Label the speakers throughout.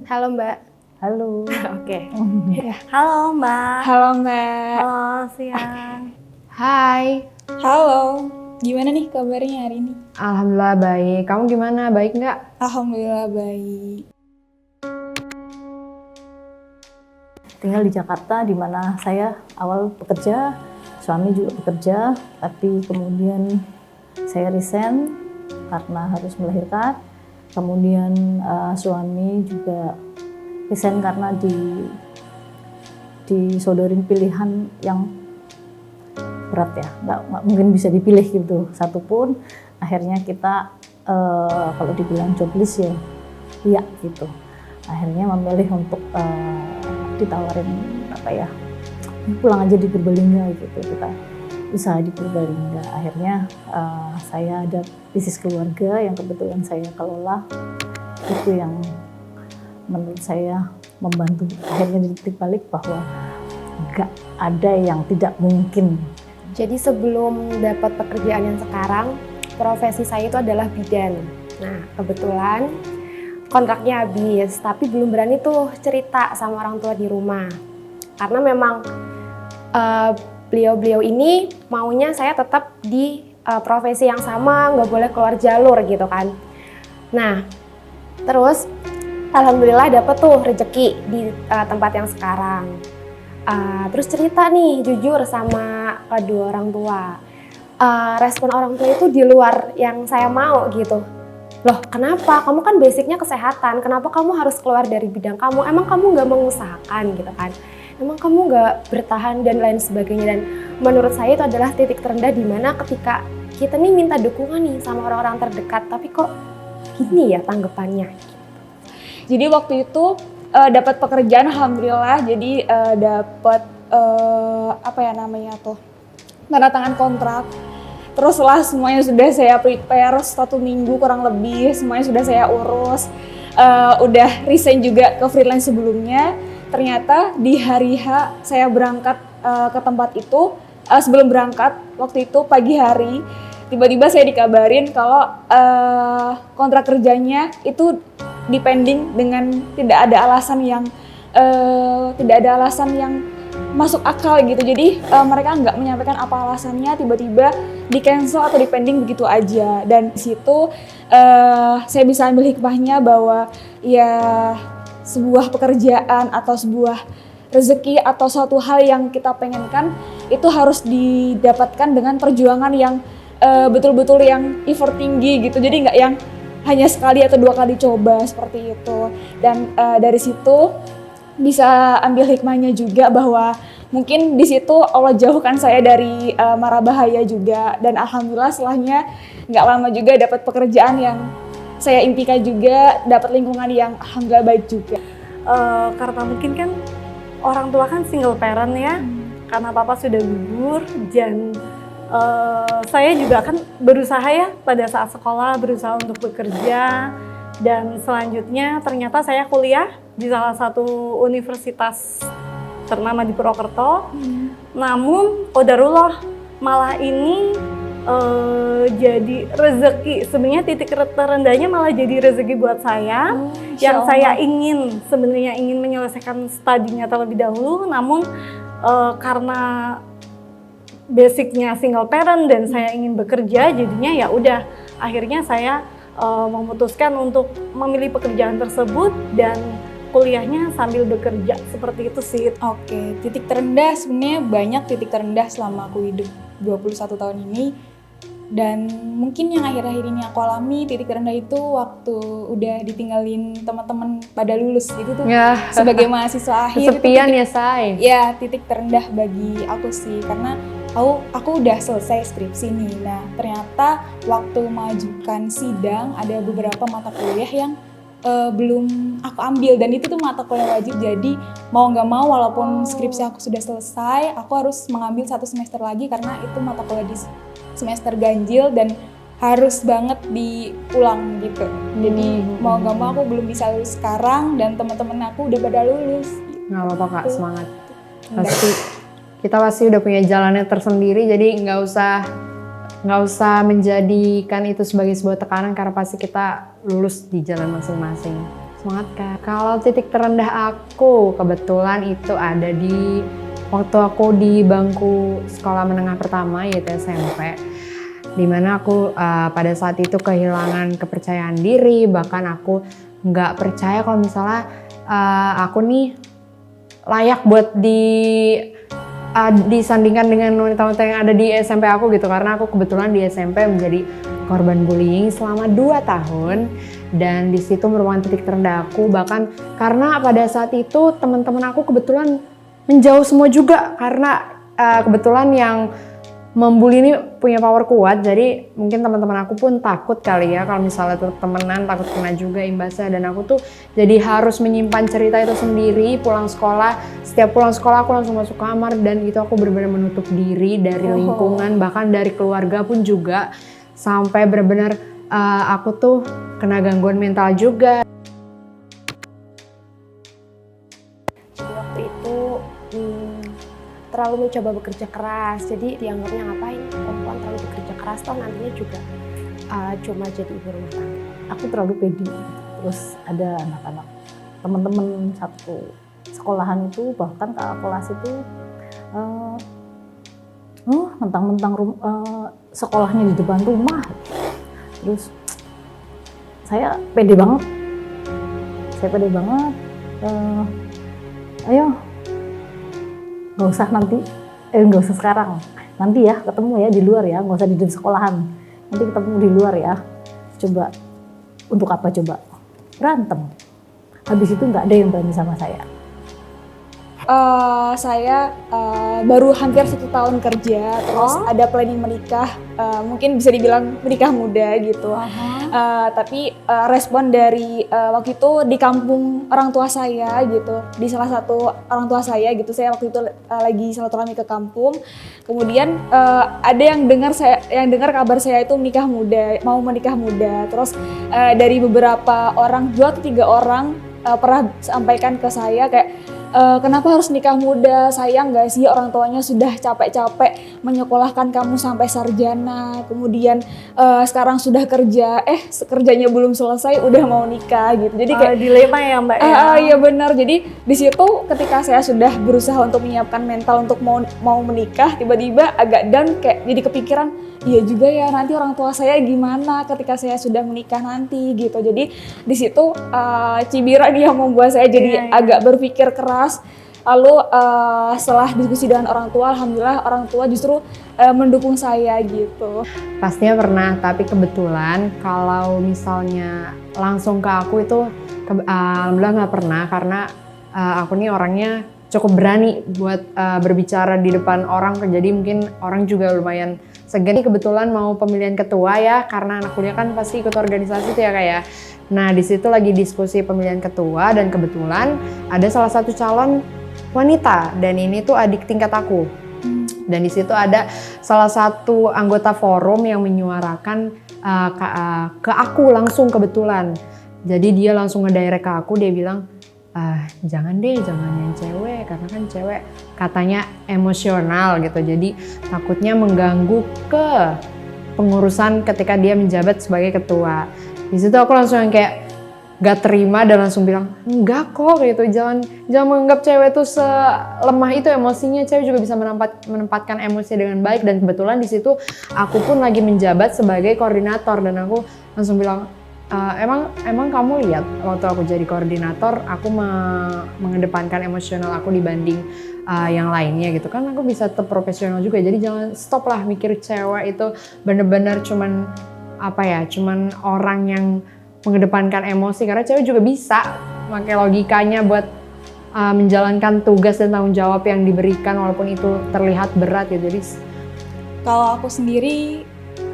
Speaker 1: Halo Mbak.
Speaker 2: Halo.
Speaker 1: Oke.
Speaker 2: Halo Mbak.
Speaker 3: Halo Mbak.
Speaker 2: Halo siang.
Speaker 1: Hai.
Speaker 3: Halo. Gimana nih kabarnya hari ini?
Speaker 1: Alhamdulillah baik. Kamu gimana? Baik nggak?
Speaker 3: Alhamdulillah baik.
Speaker 2: Tinggal di Jakarta, di mana saya awal bekerja, suami juga bekerja, tapi kemudian saya resign karena harus melahirkan. Kemudian suami juga resign karena disodorin pilihan yang berat ya, nggak mungkin bisa dipilih gitu satupun. Akhirnya kita kalau dibilang jobless ya, iya gitu. Akhirnya memilih untuk ditawarin apa ya, pulang aja di Purbalingga gitu, kita usaha di Purbalingga. Akhirnya saya ada bisnis keluarga yang kebetulan saya kelola, itu yang menurut saya membantu akhirnya di titik balik bahwa nggak ada yang tidak mungkin.
Speaker 1: Jadi sebelum dapat pekerjaan yang sekarang, profesi saya itu adalah bidan. Nah, kebetulan kontraknya habis, tapi belum berani tuh cerita sama orang tua di rumah. Karena memang beliau-beliau ini maunya saya tetap di profesi yang sama, nggak boleh keluar jalur gitu kan. Nah, terus alhamdulillah dapet tuh rezeki di tempat yang sekarang. Terus cerita nih jujur sama kedua orang tua. Respon orang tua itu di luar yang saya mau gitu. Loh kenapa? Kamu kan basicnya kesehatan, kenapa kamu harus keluar dari bidang kamu? Emang kamu nggak mengusahakan gitu kan? Emang kamu nggak bertahan dan lain sebagainya. Dan menurut saya itu adalah titik terendah di mana ketika kita nih minta dukungan nih sama orang-orang terdekat, tapi kok gini ya tanggapannya.
Speaker 3: Jadi waktu itu dapat pekerjaan alhamdulillah. Jadi dapat apa ya namanya tuh, tanda tangan kontrak. Terus setelah semuanya sudah saya prepare 1 minggu kurang lebih, semuanya sudah saya urus. Udah resign juga ke freelance sebelumnya. Ternyata di hari H saya berangkat ke tempat itu. Sebelum berangkat waktu itu pagi hari, tiba-tiba saya dikabarin kalau kontrak kerjanya itu dipending dengan tidak ada alasan yang masuk akal gitu. Jadi mereka nggak menyampaikan apa alasannya, tiba-tiba di cancel atau dipending begitu aja. Dan di situ saya bisa ambil hikmahnya bahwa ya sebuah pekerjaan atau sebuah rezeki atau suatu hal yang kita pengenkan itu harus didapatkan dengan perjuangan yang betul-betul yang effort tinggi gitu. Jadi nggak yang hanya sekali atau 2 kali coba seperti itu. Dan dari situ bisa ambil hikmahnya juga bahwa mungkin di situ Allah jauhkan saya dari mara bahaya juga. Dan alhamdulillah setelahnya nggak lama juga dapat pekerjaan yang saya impikan juga, dapat lingkungan yang alhamdulillah baik juga.
Speaker 2: Karena mungkin kan orang tua kan single parent ya, karena papa sudah gugur dan saya juga kan berusaha ya pada saat sekolah, berusaha untuk bekerja, dan selanjutnya ternyata saya kuliah di salah satu universitas ternama di Purwokerto. Namun qadarullah malah ini jadi rezeki. Sebenarnya titik terendahnya malah jadi rezeki buat saya. Yang saya sebenarnya ingin menyelesaikan studinya terlebih dahulu, namun karena basicnya single parent dan saya ingin bekerja, jadinya ya udah akhirnya saya memutuskan untuk memilih pekerjaan tersebut dan kuliahnya sambil bekerja, seperti itu sih.
Speaker 3: Oke, titik terendah sebenarnya banyak titik terendah selama aku hidup 21 tahun ini. Dan mungkin yang akhir-akhir ini aku alami titik terendah itu waktu udah ditinggalin teman-teman pada lulus. Itu tuh
Speaker 1: Ya.
Speaker 3: sebagai mahasiswa akhir
Speaker 1: Kesepian ya say.
Speaker 3: Ya, titik terendah bagi aku sih, karena aku udah selesai skripsi nih. Nah, ternyata waktu mengajukan sidang ada beberapa mata kuliah yang belum aku ambil, dan itu tuh mata kuliah wajib. Jadi mau nggak mau walaupun skripsi aku sudah selesai, aku harus mengambil 1 semester lagi karena itu mata kuliah di semester ganjil dan harus banget diulang gitu. Jadi mau nggak mau aku belum bisa lulus sekarang dan teman-teman aku udah pada lulus.
Speaker 1: Nggak apa-apa Kak, semangat. Kita pasti udah punya jalannya tersendiri, jadi nggak usah menjadikan itu sebagai sebuah tekanan karena pasti kita lulus di jalan masing-masing.
Speaker 4: Semangat Kak. Kalau titik terendah aku kebetulan itu ada di waktu aku di bangku sekolah menengah pertama yaitu SMP. Dimana aku pada saat itu kehilangan kepercayaan diri, bahkan aku nggak percaya kalau misalnya aku nih layak buat disandingkan dengan wanita-wanita yang ada di SMP aku gitu, karena aku kebetulan di SMP menjadi korban bullying selama 2 tahun. Dan di situ merupakan titik terendah aku, bahkan karena pada saat itu teman-teman aku kebetulan menjauh semua juga karena kebetulan yang membuli ini punya power kuat, jadi mungkin teman-teman aku pun takut kali ya kalau misalnya temenan, takut kena juga imbasnya. Dan aku tuh jadi harus menyimpan cerita itu sendiri pulang sekolah. Setiap pulang sekolah aku langsung masuk kamar, dan itu aku benar-benar menutup diri dari lingkungan, bahkan dari keluarga pun juga, sampai benar-benar aku tuh kena gangguan mental juga.
Speaker 1: Jadi waktu itu terlalu mencoba bekerja keras, jadi dianggapnya ngapain perempuan terlalu bekerja keras, toh nantinya juga cuma jadi ibu rumah tangga.
Speaker 5: Aku terlalu pede. Terus ada anak-anak teman-teman satu sekolahan itu, bahkan kakak kelas itu mentang-mentang sekolahnya di depan rumah. Terus saya pede banget, ayo nggak usah nanti, nggak usah sekarang, nanti ya ketemu ya di luar ya, nggak usah di sekolahan, nanti ketemu di luar ya. Coba, untuk apa coba berantem? Habis itu nggak ada yang berani sama saya.
Speaker 3: Saya baru hampir 1 tahun kerja, terus ada planning menikah, mungkin bisa dibilang menikah muda gitu. Tapi respon dari waktu itu di kampung orang tua saya gitu, di salah satu orang tua saya gitu, saya waktu itu lagi silaturahmi ke kampung. Kemudian ada yang dengar kabar saya itu mau menikah muda. Terus dari beberapa orang, 2 atau 3 orang pernah sampaikan ke saya kayak, kenapa harus nikah muda, sayang gak sih orang tuanya sudah capek-capek menyekolahkan kamu sampai sarjana, kemudian sekarang sudah kerja, kerjanya belum selesai udah mau nikah gitu. Jadi kayak
Speaker 2: dilema ya Mbak ya.
Speaker 3: Iya benar. Jadi di situ ketika saya sudah berusaha untuk menyiapkan mental untuk mau menikah, tiba-tiba agak down, kayak jadi kepikiran, iya juga ya nanti orang tua saya gimana ketika saya sudah menikah nanti gitu. Jadi di situ cibiran yang membuat saya jadi agak berpikir keras. Lalu setelah diskusi dengan orang tua, alhamdulillah orang tua justru mendukung saya gitu.
Speaker 4: Pastinya pernah, tapi kebetulan kalau misalnya langsung ke aku itu alhamdulillah nggak pernah, karena aku nih orangnya cukup berani buat berbicara di depan orang, jadi mungkin orang juga lumayan segan. Kebetulan mau pemilihan ketua ya, karena anak kuliah kan pasti ikut organisasi tuh ya kayak. Nah di situ lagi diskusi pemilihan ketua, dan kebetulan ada salah satu calon wanita, dan ini tuh adik tingkat aku. Dan di situ ada salah satu anggota forum yang menyuarakan ke aku langsung kebetulan. Jadi dia langsung ngedirect ke aku, dia bilang, jangan yang cewek, karena kan cewek katanya emosional gitu, jadi takutnya mengganggu ke pengurusan ketika dia menjabat sebagai ketua. Di situ aku langsung yang kayak gak terima dan langsung bilang, enggak kok gitu, jangan menganggap cewek tuh selemah itu emosinya, cewek juga bisa menempatkan emosi dengan baik. Dan kebetulan di situ aku pun lagi menjabat sebagai koordinator, dan aku langsung bilang, emang kamu lihat waktu aku jadi koordinator aku mengedepankan emosional aku dibanding yang lainnya gitu kan, aku bisa tetap profesional juga. Jadi jangan stop lah mikir cewek itu bener-bener cuman orang yang mengedepankan emosi, karena cewek juga bisa pakai logikanya buat menjalankan tugas dan tanggung jawab yang diberikan walaupun itu terlihat berat ya. Jadi
Speaker 3: kalau aku sendiri,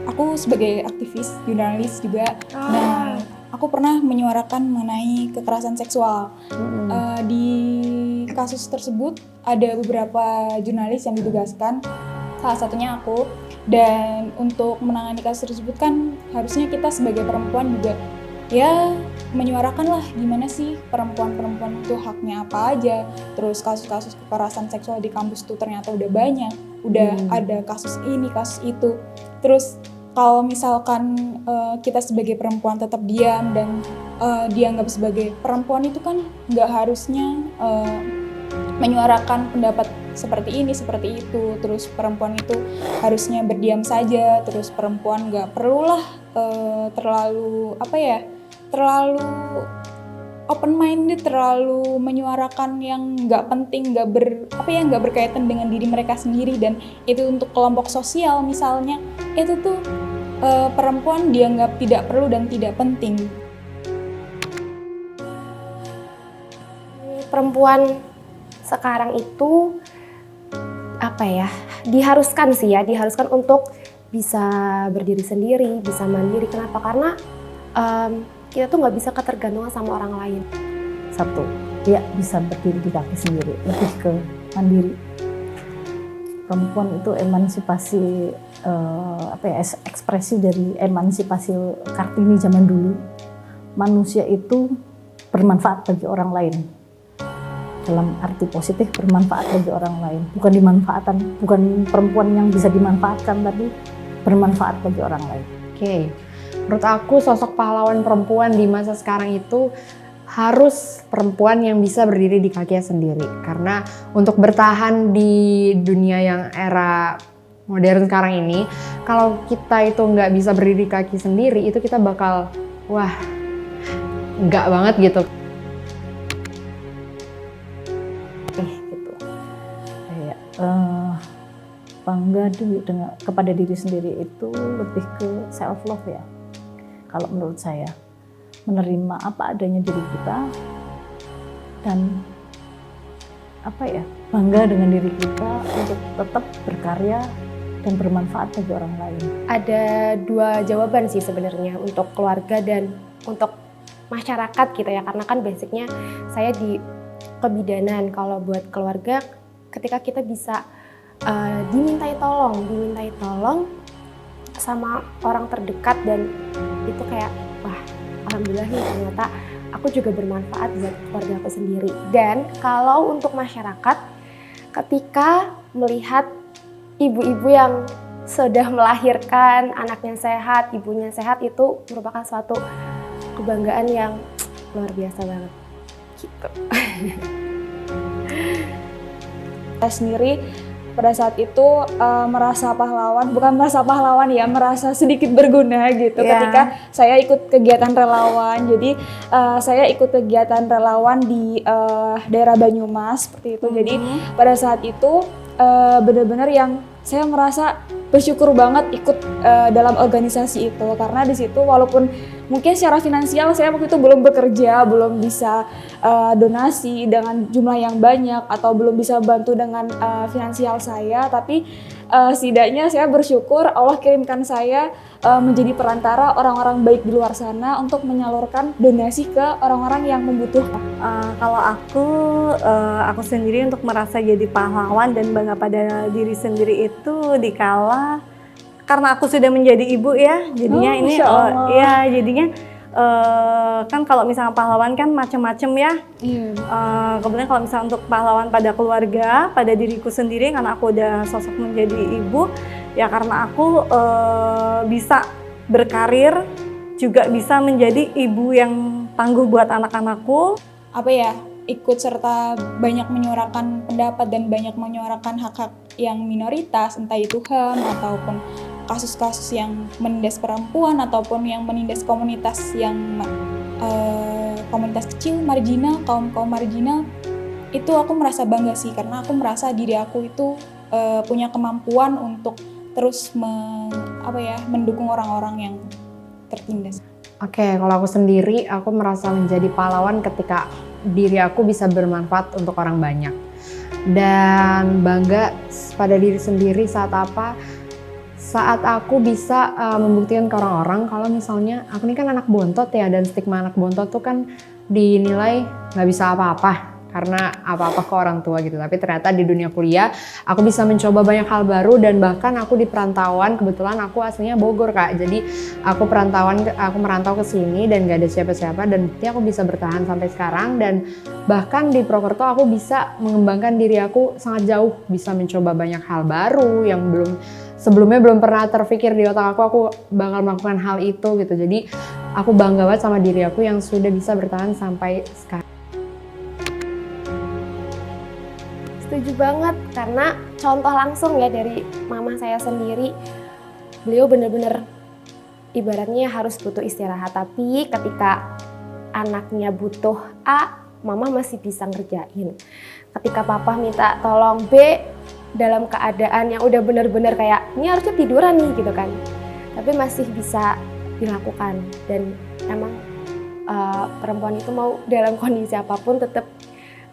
Speaker 3: aku sebagai aktivis jurnalis juga, nah aku pernah menyuarakan mengenai kekerasan seksual. Di kasus tersebut ada beberapa jurnalis yang ditugaskan, salah satunya aku. Dan untuk menangani kasus tersebut kan harusnya kita sebagai perempuan juga ya menyuarakan lah gimana sih perempuan-perempuan itu haknya apa aja. Terus kasus-kasus kekerasan seksual di kampus tuh ternyata udah banyak, udah ada kasus ini, kasus itu. Terus kalau misalkan kita sebagai perempuan tetap diam dan dianggap sebagai perempuan itu kan nggak harusnya menyuarakan pendapat seperti ini, seperti itu. Terus perempuan itu harusnya berdiam saja, terus perempuan nggak perlulah terlalu terlalu open minded, terlalu menyuarakan yang nggak penting, nggak berkaitan dengan diri mereka sendiri. Dan itu untuk kelompok sosial misalnya, itu tuh perempuan dianggap tidak perlu dan tidak penting.
Speaker 1: Perempuan sekarang itu diharuskan untuk bisa berdiri sendiri, bisa mandiri. Kenapa? Karena kita tuh nggak bisa ketergantungan sama orang lain.
Speaker 5: Satu, dia bisa berdiri di kaki sendiri, lebih ke mandiri. Perempuan itu emansipasi, ekspresi dari emansipasi Kartini zaman dulu. Manusia itu bermanfaat bagi orang lain. Dalam arti positif, bermanfaat bagi orang lain. Bukan perempuan yang bisa dimanfaatkan, tapi bermanfaat bagi orang lain.
Speaker 4: Oke, menurut aku sosok pahlawan perempuan di masa sekarang itu harus perempuan yang bisa berdiri di kakinya sendiri. Karena untuk bertahan di dunia yang era modern sekarang ini, kalau kita itu nggak bisa berdiri di kaki sendiri, itu kita bakal, nggak banget gitu.
Speaker 5: Gitu. Kayak bangga kepada diri sendiri itu lebih ke self love ya. Kalau menurut saya, menerima apa adanya diri kita dan bangga dengan diri kita untuk tetap berkarya dan bermanfaat bagi orang lain.
Speaker 1: Ada dua jawaban sih sebenarnya untuk keluarga dan untuk masyarakat gitu ya, karena kan basicnya saya di kebidanan. Kalau buat keluarga, ketika kita bisa dimintai tolong sama orang terdekat, dan itu kayak alhamdulillah nih, ternyata aku juga bermanfaat buat keluarga aku sendiri. Dan kalau untuk masyarakat, ketika melihat ibu-ibu yang sudah melahirkan anaknya sehat, ibunya sehat, itu merupakan suatu kebanggaan yang luar biasa banget gitu.
Speaker 3: Saya sendiri pada saat itu merasa sedikit berguna gitu ketika saya ikut kegiatan relawan. Jadi saya ikut kegiatan relawan di daerah Banyumas seperti itu. Jadi pada saat itu benar-benar yang saya merasa bersyukur banget ikut dalam organisasi itu, karena di situ walaupun mungkin secara finansial saya waktu itu belum bekerja, belum bisa donasi dengan jumlah yang banyak atau belum bisa bantu dengan finansial saya, tapi setidaknya saya bersyukur Allah kirimkan saya menjadi perantara orang-orang baik di luar sana untuk menyalurkan donasi ke orang-orang yang membutuhkan.
Speaker 2: Kalau aku sendiri untuk merasa jadi pahlawan dan bangga pada diri sendiri itu dikala karena aku sudah menjadi ibu ya, jadinya jadinya kan kalau misalnya pahlawan kan macam-macam ya. Kemudian kalau misalnya untuk pahlawan pada keluarga, pada diriku sendiri, karena aku udah sosok menjadi ibu, ya karena aku bisa berkarir, juga bisa menjadi ibu yang tangguh buat anak-anakku.
Speaker 3: Ikut serta banyak menyuarakan pendapat dan banyak menyuarakan hak-hak yang minoritas, entah itu HAM ataupun kasus-kasus yang menindas perempuan ataupun yang menindas komunitas yang komunitas kecil, marginal, kaum marginal. Itu aku merasa bangga sih, karena aku merasa diri aku itu punya kemampuan untuk terus mendukung orang-orang yang tertindas.
Speaker 4: Oke, kalau aku sendiri, aku merasa menjadi pahlawan ketika diri aku bisa bermanfaat untuk orang banyak. Dan bangga pada diri sendiri saat aku bisa membuktikan ke orang-orang kalau misalnya aku ini kan anak bontot ya, dan stigma anak bontot tuh kan dinilai nggak bisa apa-apa karena apa-apa ke orang tua gitu. Tapi ternyata di dunia kuliah aku bisa mencoba banyak hal baru, dan bahkan aku di perantauan, kebetulan aku aslinya Bogor Kak, jadi aku merantau ke sini dan gak ada siapa-siapa, dan bukti aku bisa bertahan sampai sekarang. Dan bahkan di Prokerto aku bisa mengembangkan diri aku sangat jauh, bisa mencoba banyak hal baru yang belum sebelumnya belum pernah terpikir di otak aku bakal melakukan hal itu gitu. Jadi aku bangga banget sama diri aku yang sudah bisa bertahan sampai sekarang.
Speaker 1: Setuju banget, karena contoh langsung ya dari mama saya sendiri. Beliau bener-bener ibaratnya harus butuh istirahat, tapi ketika anaknya butuh A, mama masih bisa ngerjain. Ketika papa minta tolong B, dalam keadaan yang udah bener-bener kayak ini harusnya tiduran nih gitu kan, tapi masih bisa dilakukan. Dan emang perempuan itu mau dalam kondisi apapun tetap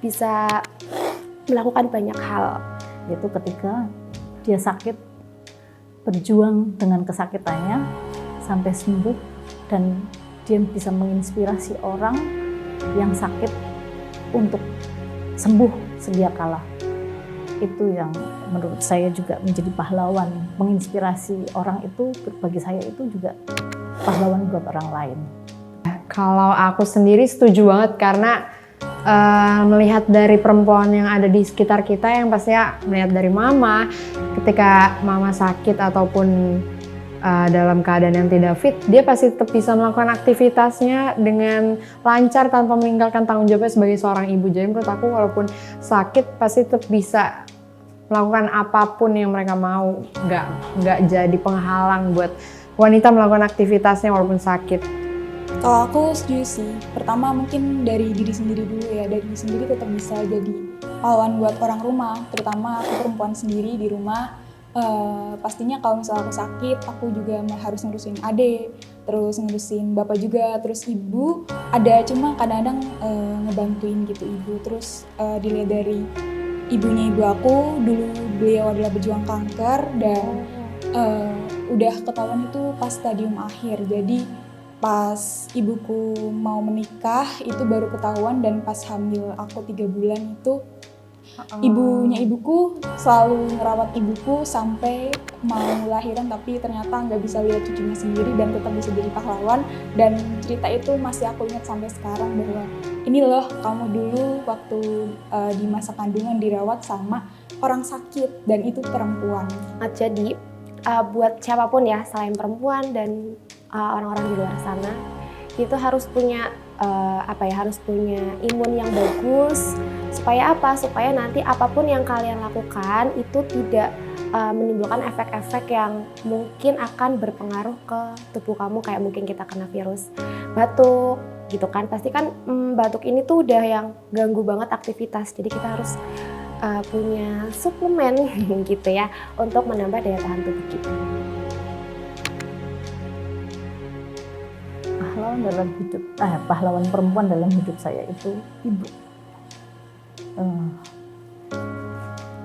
Speaker 1: bisa melakukan banyak hal.
Speaker 5: Itu ketika dia sakit, berjuang dengan kesakitannya sampai sembuh, dan dia bisa menginspirasi orang yang sakit untuk sembuh sedia kala. Itu yang menurut saya juga menjadi pahlawan, menginspirasi orang itu. Bagi saya itu juga pahlawan buat orang lain.
Speaker 4: Kalau aku sendiri setuju banget, karena melihat dari perempuan yang ada di sekitar kita, yang pastinya melihat dari mama, ketika mama sakit ataupun dalam keadaan yang tidak fit, dia pasti tetap bisa melakukan aktivitasnya dengan lancar tanpa meninggalkan tanggung jawabnya sebagai seorang ibu. Jadi menurut aku walaupun sakit pasti tetap bisa melakukan apapun yang mereka mau, nggak jadi penghalang buat wanita melakukan aktivitasnya walaupun sakit.
Speaker 3: Kalau aku setuju sih, pertama mungkin dari diri sendiri dulu ya, dari diri sendiri tetap bisa jadi pahlawan buat orang rumah, terutama aku perempuan sendiri di rumah. Pastinya kalau misalnya aku sakit, aku juga harus ngurusin adik, terus ngurusin bapak juga, terus ibu ada, cuma kadang-kadang ngebantuin gitu ibu. Terus dilihat dari ibunya ibu aku, dulu beliau adalah pejuang kanker dan udah ketahuan itu pas stadium akhir. Jadi pas ibuku mau menikah itu baru ketahuan, dan pas hamil aku 3 bulan itu ibunya ibuku selalu ngerawat ibuku sampai mau lahiran, tapi ternyata nggak bisa lihat cucunya sendiri dan tetap bisa jadi pahlawan. Dan cerita itu masih aku ingat sampai sekarang, bahwa ini loh kamu dulu waktu di masa kandungan dirawat sama orang sakit, dan itu perempuan.
Speaker 1: Jadi buat siapapun ya, selain perempuan dan orang-orang di luar sana, itu harus punya harus punya imun yang bagus. Supaya apa? Supaya nanti apapun yang kalian lakukan itu tidak menimbulkan efek-efek yang mungkin akan berpengaruh ke tubuh kamu, kayak mungkin kita kena virus batuk gitu kan. Pasti kan batuk ini tuh udah yang ganggu banget aktivitas. Jadi kita harus punya suplemen gitu ya untuk menambah daya tahan tubuh kita. Pahlawan perempuan dalam hidup saya itu ibu.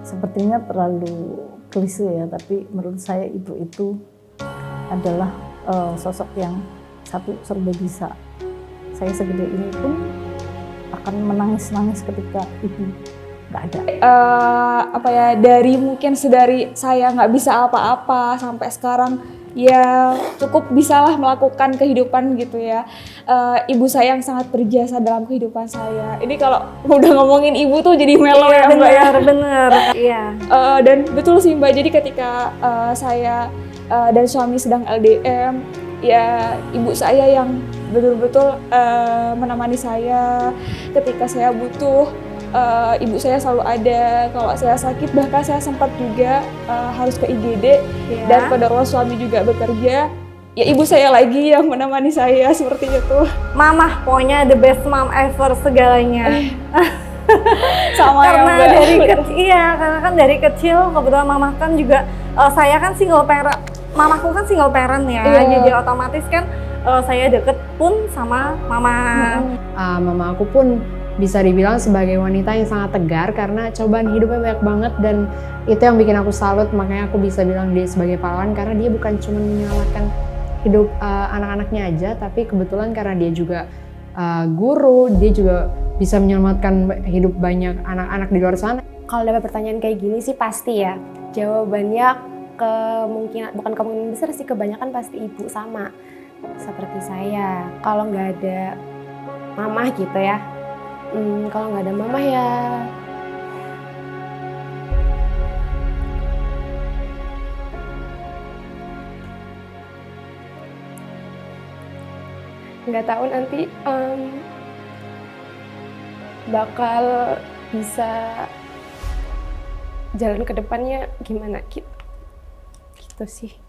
Speaker 1: Sepertinya terlalu klise ya, tapi menurut saya ibu itu adalah sosok yang satu serba bisa. Saya segede ini pun akan menangis-nangis ketika ibu nggak ada.
Speaker 3: Dari mungkin sedari saya nggak bisa apa-apa sampai sekarang ya cukup bisalah melakukan kehidupan gitu ya. Ibu saya yang sangat berjasa dalam kehidupan saya. Ini kalau udah ngomongin ibu tuh jadi melo ya Mbak ya.
Speaker 2: Bener. Iya.
Speaker 3: Dan betul sih Mbak, jadi ketika saya dan suami sedang LDM, ya ibu saya yang betul-betul menemani saya ketika saya butuh. Ibu saya selalu ada. Kalau saya sakit, bahkan saya sempat juga harus ke IGD dan qadarullah suami juga bekerja. Ya ibu saya lagi yang menemani saya seperti itu.
Speaker 2: Mama pokoknya the best mom ever segalanya.
Speaker 3: Sama
Speaker 2: karena
Speaker 3: ya,
Speaker 2: dari kecil, karena kan dari kecil kebetulan mama kan juga saya kan single parent. Mamaku kan single parent ya, jadi otomatis kan saya deket pun sama mama.
Speaker 4: Mama aku pun bisa dibilang sebagai wanita yang sangat tegar, karena cobaan hidupnya banyak banget, dan itu yang bikin aku salut. Makanya aku bisa bilang dia sebagai pahlawan, karena dia bukan cuma menyelamatkan hidup anak-anaknya aja, tapi kebetulan karena dia juga guru, dia juga bisa menyelamatkan hidup banyak anak-anak di luar sana.
Speaker 1: Kalau dapat pertanyaan kayak gini sih pasti ya jawabannya bukan kemungkinan besar sih, kebanyakan pasti ibu sama seperti saya. Kalau nggak ada mama gitu ya, kalau nggak ada mama ya nggak tahu nanti bakal bisa jalan ke depannya gimana gitu sih.